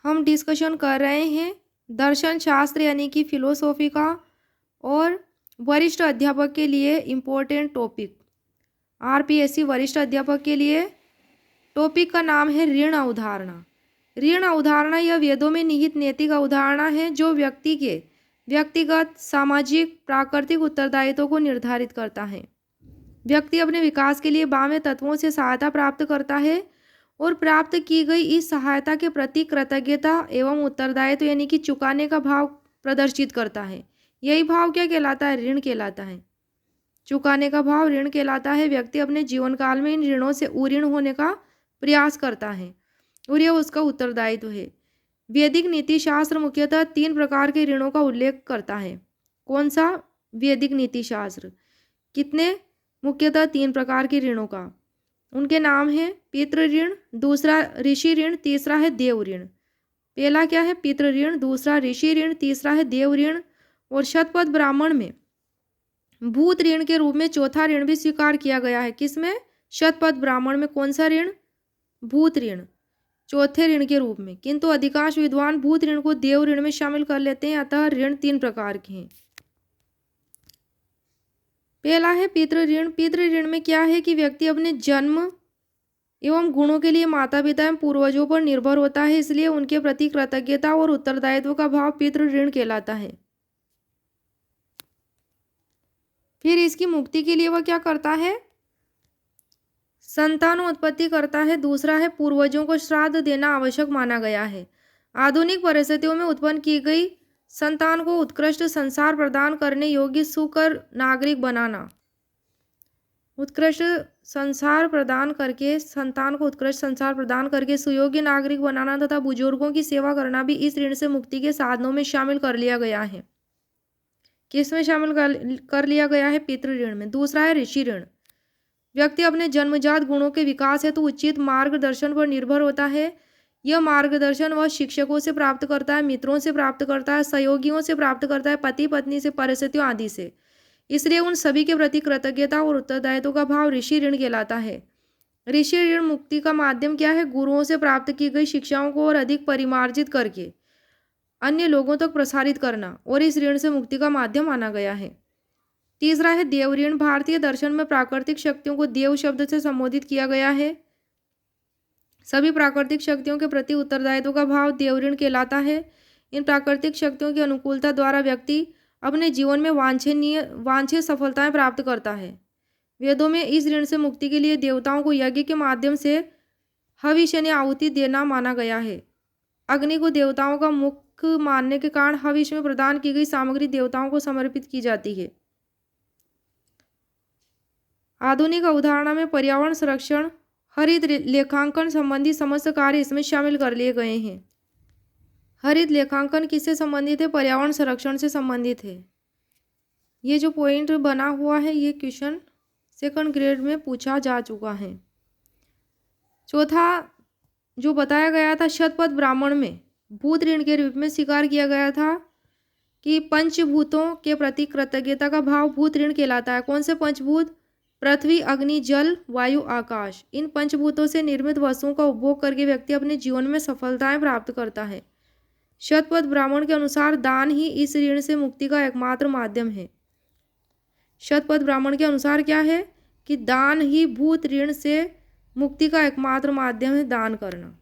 हम डिस्कशन कर रहे हैं दर्शन शास्त्र यानी कि फिलोसॉफी का और वरिष्ठ अध्यापक के लिए इम्पोर्टेंट टॉपिक। आरपीएससी वरिष्ठ अध्यापक के लिए टॉपिक का नाम है ऋण अवधारणा। ऋण अवधारणा यह वेदों में निहित नैतिक अवधारणा है जो व्यक्ति के व्यक्तिगत, सामाजिक, प्राकृतिक उत्तरदायित्वों को निर्धारित करता है। व्यक्ति अपने विकास के लिए बाह्य तत्वों से सहायता प्राप्त करता है और प्राप्त की गई इस सहायता के प्रति कृतज्ञता एवं उत्तरदायित्व यानी कि चुकाने का भाव प्रदर्शित करता है। यही भाव क्या कहलाता है? ऋण कहलाता है। चुकाने का भाव ऋण कहलाता है। व्यक्ति अपने जीवन काल में इन ऋणों से उऋण होने का प्रयास करता है और यह उसका उत्तरदायित्व है। वैदिक नीति शास्त्र मुख्यतः 3 प्रकार के ऋणों का उल्लेख करता है। कौन सा? वैदिक नीति शास्त्र। कितने? मुख्यतः 3 प्रकार के ऋणों का। उनके नाम है पितृ ऋण, दूसरा ऋषि ऋण, तीसरा है देव ऋण। पहला क्या है? पितृ ऋण, दूसरा ऋषि ऋण, तीसरा है देव ऋण। और शतपथ ब्राह्मण में भूत ऋण के रूप में चौथा ऋण भी स्वीकार किया गया है। किसमें? शतपथ ब्राह्मण में कौन सा ऋण? भूत ऋण, चौथे ऋण के रूप में। किंतु अधिकांश विद्वान भूत ऋण को देव ऋण में शामिल कर लेते हैं। अतः ऋण 3 प्रकार के हैं। पहला है पितृ ऋण। पितृ ऋण में क्या है कि व्यक्ति अपने जन्म एवं गुणों के लिए माता पिता एवं पूर्वजों पर निर्भर होता है, इसलिए उनके प्रति कृतज्ञता और उत्तरदायित्व का भाव पितृ ऋण कहलाता है। फिर इसकी मुक्ति के लिए वह क्या करता है? संतानोत्पत्ति करता है। दूसरा है पूर्वजों को श्राद्ध देना आवश्यक माना गया है। आधुनिक परिस्थितियों में उत्पन्न की गई संतान को उत्कृष्ट संसार प्रदान करने योग्य सुकर नागरिक बनाना। उत्कृष्ट संसार प्रदान करके संतान को उत्कृष्ट संसार प्रदान करके सुयोग्य नागरिक बनाना तथा बुजुर्गों की सेवा करना भी इस ऋण से मुक्ति के साधनों में शामिल कर लिया गया है। किसमें शामिल कर लिया गया है? पितृ ऋण में। दूसरा है ऋषि ऋण। व्यक्ति अपने जन्मजात गुणों के विकास हेतु उचित मार्गदर्शन पर निर्भर होता है। यह मार्गदर्शन वह शिक्षकों से प्राप्त करता है, मित्रों से प्राप्त करता है, सहयोगियों से प्राप्त करता है, पति पत्नी से, परिस्थितियों आदि से। इसलिए उन सभी के प्रति कृतज्ञता और उत्तरदायित्व का भाव ऋषि ऋण कहलाता है। ऋषि ऋण मुक्ति का माध्यम क्या है? गुरुओं से प्राप्त की गई शिक्षाओं को और अधिक परिमार्जित करके अन्य लोगों तक प्रसारित करना और इस ऋण से मुक्ति का माध्यम माना गया है। तीसरा है देव ऋण। भारतीय दर्शन में प्राकृतिक शक्तियों को देव शब्द से संबोधित किया गया है। सभी प्राकृतिक शक्तियों के प्रति उत्तरदायित्व का भाव देव ऋण कहलाता है। इन प्राकृतिक शक्तियों की अनुकूलता द्वारा व्यक्ति अपने जीवन में वांछनीय सफलताएं प्राप्त करता है। वेदों में इस ऋण से मुक्ति के लिए देवताओं को यज्ञ के माध्यम से हविष यानी आहुति देना माना गया है। अग्नि को देवताओं का मुख्य मानने के कारण हविष में प्रदान की गई सामग्री देवताओं को समर्पित की जाती है। आधुनिक अवधारणा में पर्यावरण संरक्षण, हरित लेखांकन संबंधी समस्त कार्य इसमें शामिल कर लिए गए हैं। हरित लेखांकन किससे संबंधित है? पर्यावरण संरक्षण से संबंधित है। ये जो पॉइंट बना हुआ है ये क्वेश्चन 2nd ग्रेड में पूछा जा चुका है। चौथा जो बताया गया था शतपथ ब्राह्मण में भूत ऋण के रूप में स्वीकार किया गया था कि पंचभूतों के प्रति कृतज्ञता का भाव भूत ऋण कहलाता है। कौन से पंचभूत? पृथ्वी, अग्नि, जल, वायु, आकाश। इन पंचभूतों से निर्मित वस्तुओं का उपभोग करके व्यक्ति अपने जीवन में सफलताएं प्राप्त करता है। शतपथ ब्राह्मण के अनुसार दान ही इस ऋण से मुक्ति का एकमात्र माध्यम है। शतपथ ब्राह्मण के अनुसार क्या है कि दान ही भूत ऋण से मुक्ति का एकमात्र माध्यम है, दान करना।